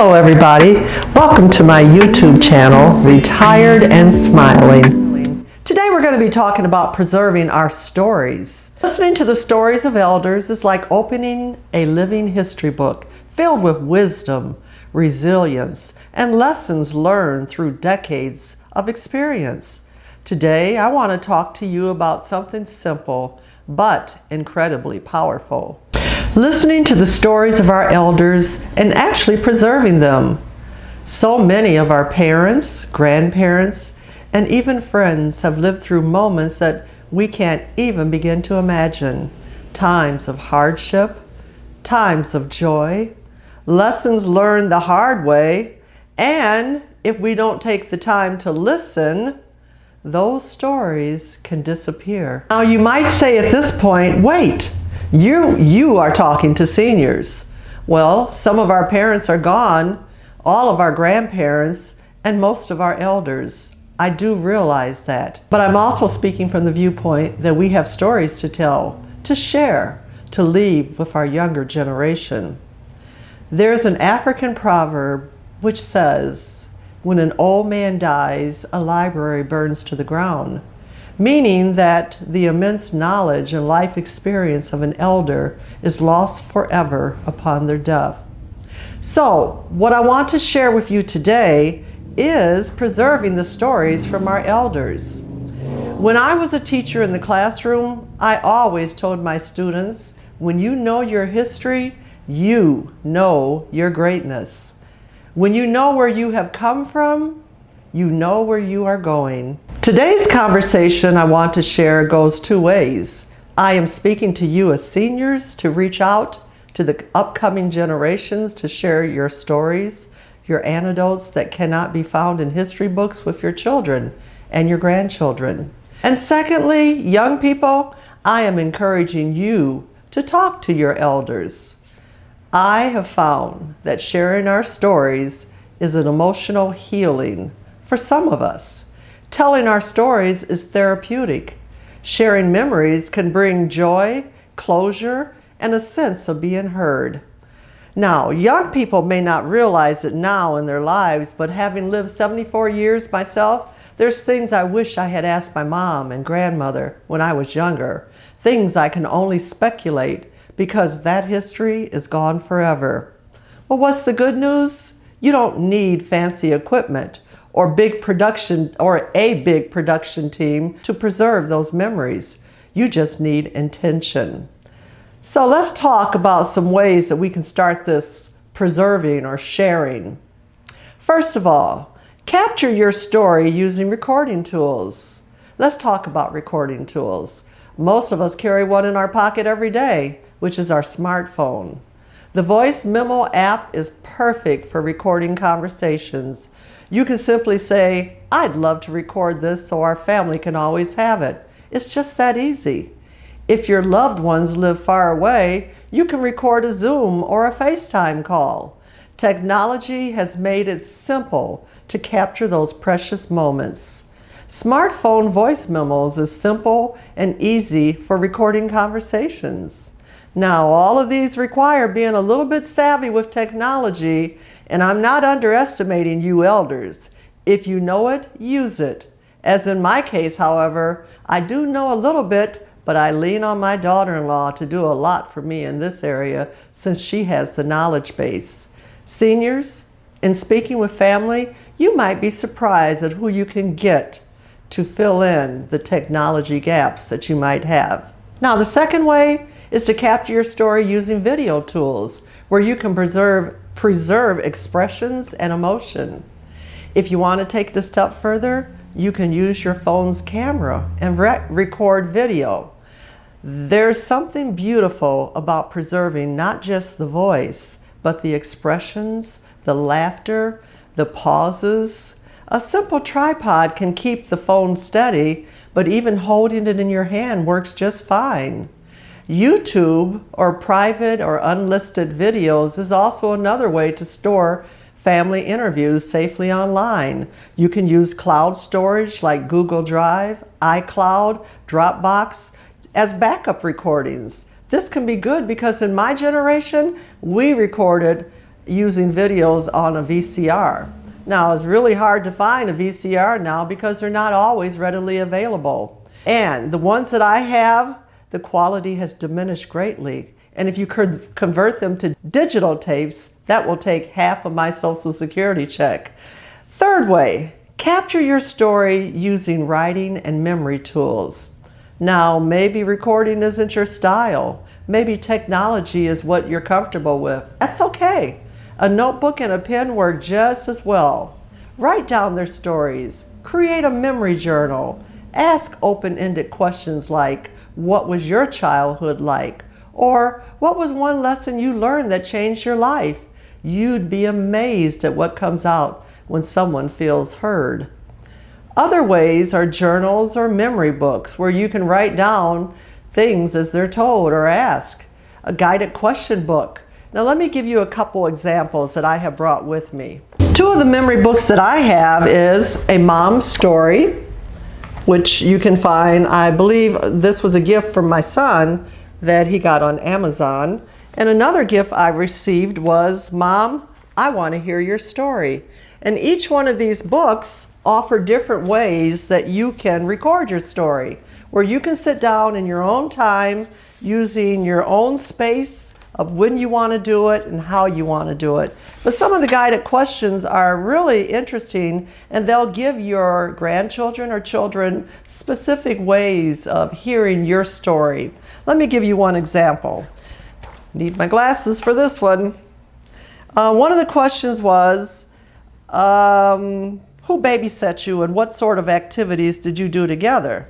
Hello everybody, welcome to my YouTube channel, Retired and Smiling. Today we're going to be talking about preserving our stories. Listening to the stories of elders is like opening a living history book filled with wisdom, resilience, and lessons learned through decades of experience. Today I want to talk to you about something simple but incredibly powerful. Listening to the stories of our elders and actually preserving them. So many of our parents, grandparents, and even friends have lived through moments that we can't even begin to imagine. Times of hardship, times of joy, lessons learned the hard way, and if we don't take the time to listen, those stories can disappear. Now you might say at this point, wait, you are talking to seniors. Well, some of our parents are gone, all of our grandparents, and most of our elders. I do realize that. But I'm also speaking from the viewpoint that we have stories to tell, to share, to leave with our younger generation. There's an African proverb which says, when an old man dies, a library burns to the ground. Meaning that the immense knowledge and life experience of an elder is lost forever upon their death. So, what I want to share with you today is preserving the stories from our elders. When I was a teacher in the classroom, I always told my students, when you know your history, you know your greatness. When you know where you have come from, you know where you are going. Today's conversation I want to share goes two ways. I am speaking to you as seniors to reach out to the upcoming generations to share your stories, your anecdotes that cannot be found in history books with your children and your grandchildren. And secondly, young people, I am encouraging you to talk to your elders. I have found that sharing our stories is an emotional healing for some of us. Telling our stories is therapeutic. Sharing memories can bring joy, closure, and a sense of being heard. Now, young people may not realize it now in their lives, but having lived 74 years myself, there's things I wish I had asked my mom and grandmother when I was younger. Things I can only speculate because that history is gone forever. Well, what's the good news? You don't need fancy equipment or a big production team to preserve those memories. You just need intention. So let's talk about some ways that we can start this preserving or sharing. First of all, capture your story using recording tools. Let's talk about recording tools. Most of us carry one in our pocket every day, which is our smartphone. The voice memo app is perfect for recording conversations. You can simply say, I'd love to record this so our family can always have it. It's just that easy. If your loved ones live far away, you can record a Zoom or a FaceTime call. Technology has made it simple to capture those precious moments. Smartphone voice memos is simple and easy for recording conversations. Now, all of these require being a little bit savvy with technology, and I'm not underestimating you elders. If you know it, use it. As in my case, however, I do know a little bit, but I lean on my daughter-in-law to do a lot for me in this area since she has the knowledge base. Seniors, in speaking with family, you might be surprised at who you can get to fill in the technology gaps that you might have. Now, the second way is to capture your story using video tools where you can preserve expressions and emotion. If you want to take it a step further, you can use your phone's camera and record video. There's something beautiful about preserving not just the voice, but the expressions, the laughter, the pauses. A simple tripod can keep the phone steady, but even holding it in your hand works just fine. YouTube or private or unlisted videos is also another way to store family interviews safely online. You can use cloud storage like Google Drive, iCloud, Dropbox as backup recordings. This can be good because in my generation, we recorded using videos on a VCR. Now, it's really hard to find a VCR now because they're not always readily available. And the ones that I have, the quality has diminished greatly. And if you could convert them to digital tapes, that will take half of my Social Security check. Third way, capture your story using writing and memory tools. Now, maybe recording isn't your style. Maybe technology is what you're comfortable with. That's okay. A notebook and a pen work just as well. Write down their stories. Create a memory journal. Ask open-ended questions like, what was your childhood like? Or what was one lesson you learned that changed your life? You'd be amazed at what comes out when someone feels heard. Other ways are journals or memory books where you can write down things as they're told or asked. A guided question book. Now let me give you a couple examples that I have brought with me. Two of the memory books that I have is A Mom's Story, which you can find, I believe this was a gift from my son that he got on Amazon. And another gift I received was, Mom, I Want to Hear Your Story. And each one of these books offer different ways that you can record your story, where you can sit down in your own time using your own space of when you want to do it and how you want to do it. But some of the guided questions are really interesting, and they'll give your grandchildren or children specific ways of hearing your story. Let me give you one example. Need my glasses for this one. One of the questions was, who babysat you and what sort of activities did you do together?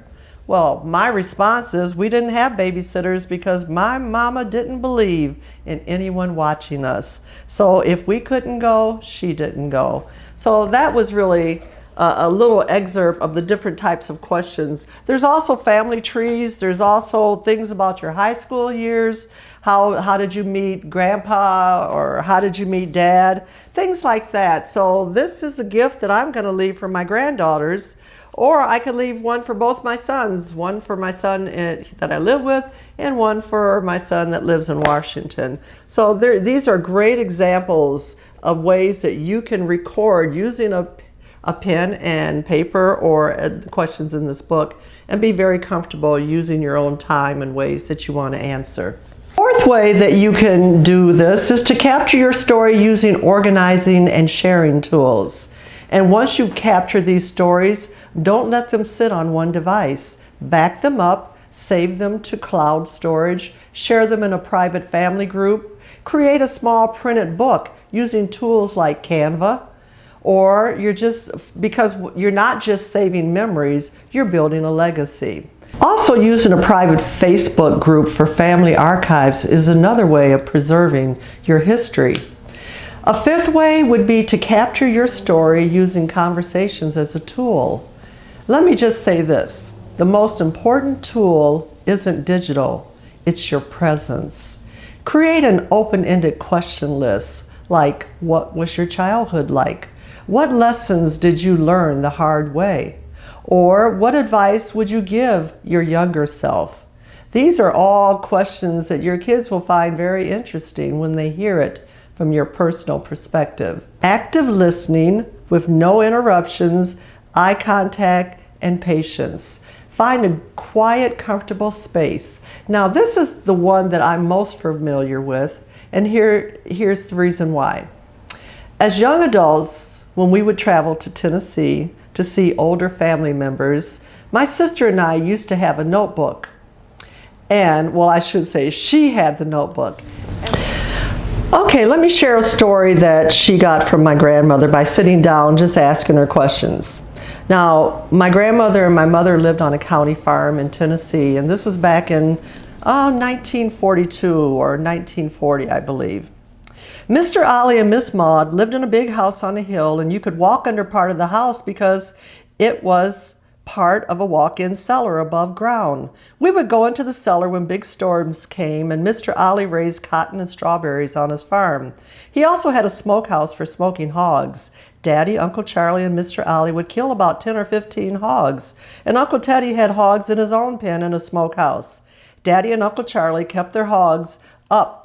Well, my response is we didn't have babysitters because my mama didn't believe in anyone watching us. So if we couldn't go, she didn't go. So that was really a little excerpt of the different types of questions. There's also family trees. There's also things about your high school years. How did you meet grandpa, or how did you meet dad? Things like that. So this is a gift that I'm going to leave for my granddaughters, or I could leave one for both my sons, one for my son that I live with and one for my son that lives in Washington. So these are great examples of ways that you can record using a pen and paper or questions in this book, and be very comfortable using your own time and ways that you want to answer. Fourth way that you can do this is to capture your story using organizing and sharing tools. And once you capture these stories, don't let them sit on one device. Back them up, save them to cloud storage, share them in a private family group, create a small printed book using tools like Canva, or because you're not just saving memories, you're building a legacy. Also, using a private Facebook group for family archives is another way of preserving your history. A fifth way would be to capture your story using conversations as a tool. Let me just say this. The most important tool isn't digital, it's your presence. Create an open-ended question list like, what was your childhood like? What lessons did you learn the hard way? Or what advice would you give your younger self? These are all questions that your kids will find very interesting when they hear it from your personal perspective. Active listening with no interruptions, eye contact, and patience. Find a quiet, comfortable space. Now, this is the one that I'm most familiar with, and here's the reason why. As young adults, when we would travel to Tennessee to see older family members, my sister and I used to have a notebook. And, well, I should say she had the notebook. Okay, let me share a story that she got from my grandmother by sitting down, just asking her questions. Now, my grandmother and my mother lived on a county farm in Tennessee, and this was back in 1942 or 1940, I believe. Mr. Ollie and Miss Maud lived in a big house on a hill, and you could walk under part of the house because it was part of a walk-in cellar above ground. We would go into the cellar when big storms came, and Mr. Ollie raised cotton and strawberries on his farm. He also had a smokehouse for smoking hogs. Daddy, Uncle Charlie, and Mr. Ollie would kill about 10 or 15 hogs, and Uncle Teddy had hogs in his own pen in a smokehouse. Daddy and Uncle Charlie kept their hogs up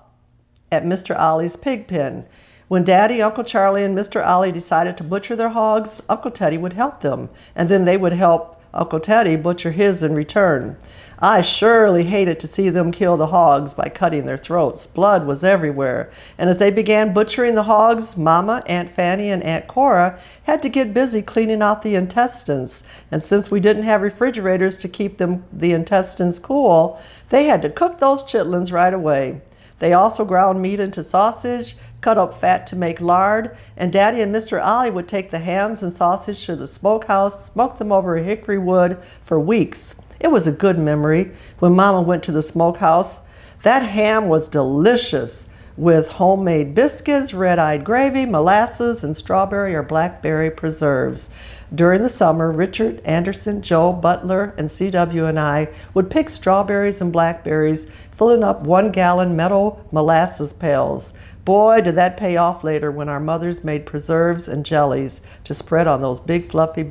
at Mr. Ollie's pig pen. When Daddy, Uncle Charlie, and Mr. Ollie decided to butcher their hogs, Uncle Teddy would help them, and then they would help Uncle Teddy butcher his in return. I surely hated to see them kill the hogs by cutting their throats. Blood was everywhere, and as they began butchering the hogs, Mama, Aunt Fanny, and Aunt Cora had to get busy cleaning out the intestines. And since we didn't have refrigerators to keep the intestines cool, they had to cook those chitlins right away. They also ground meat into sausage, cut up fat to make lard, and Daddy and Mr. Ollie would take the hams and sausage to the smokehouse, smoke them over a hickory wood for weeks. It was a good memory when Mama went to the smokehouse. That ham was delicious with homemade biscuits, red-eyed gravy, molasses, and strawberry or blackberry preserves. During the summer, Richard, Anderson, Joe, Butler, and C.W. and I would pick strawberries and blackberries, filling up 1-gallon metal molasses pails. Boy, did that pay off later when our mothers made preserves and jellies to spread on those big fluffy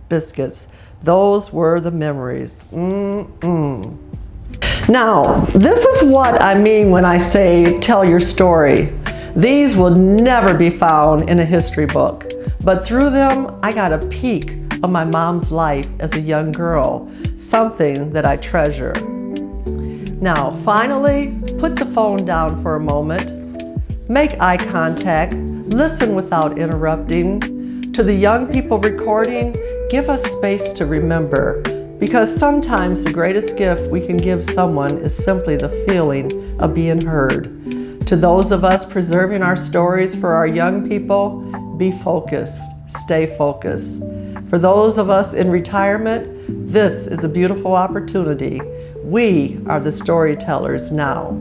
biscuits. Those were the memories. Now, this is what I mean when I say tell your story. These will never be found in a history book, but through them, I got a peek of my mom's life as a young girl, something that I treasure. Now, finally, put the phone down for a moment, make eye contact, listen without interrupting. To the young people recording, give us space to remember, because sometimes the greatest gift we can give someone is simply the feeling of being heard. To those of us preserving our stories for our young people, be focused, stay focused. For those of us in retirement, this is a beautiful opportunity. We are the storytellers now.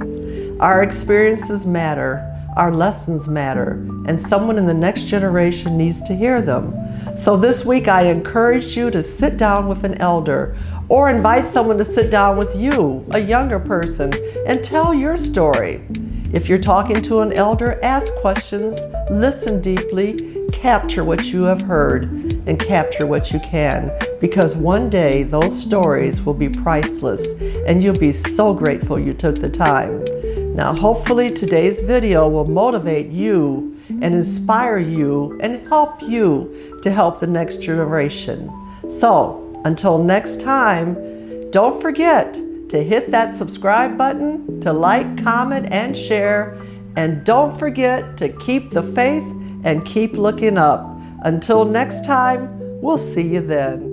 Our experiences matter, our lessons matter, and someone in the next generation needs to hear them. So this week I encourage you to sit down with an elder or invite someone to sit down with you, a younger person, and tell your story. If you're talking to an elder, ask questions, listen deeply, capture what you have heard, and capture what you can, because one day those stories will be priceless and you'll be so grateful you took the time. Now, hopefully today's video will motivate you and inspire you and help you to help the next generation. So, until next time, don't forget to hit that subscribe button, to like, comment, and share. And don't forget to keep the faith and keep looking up. Until next time, we'll see you then.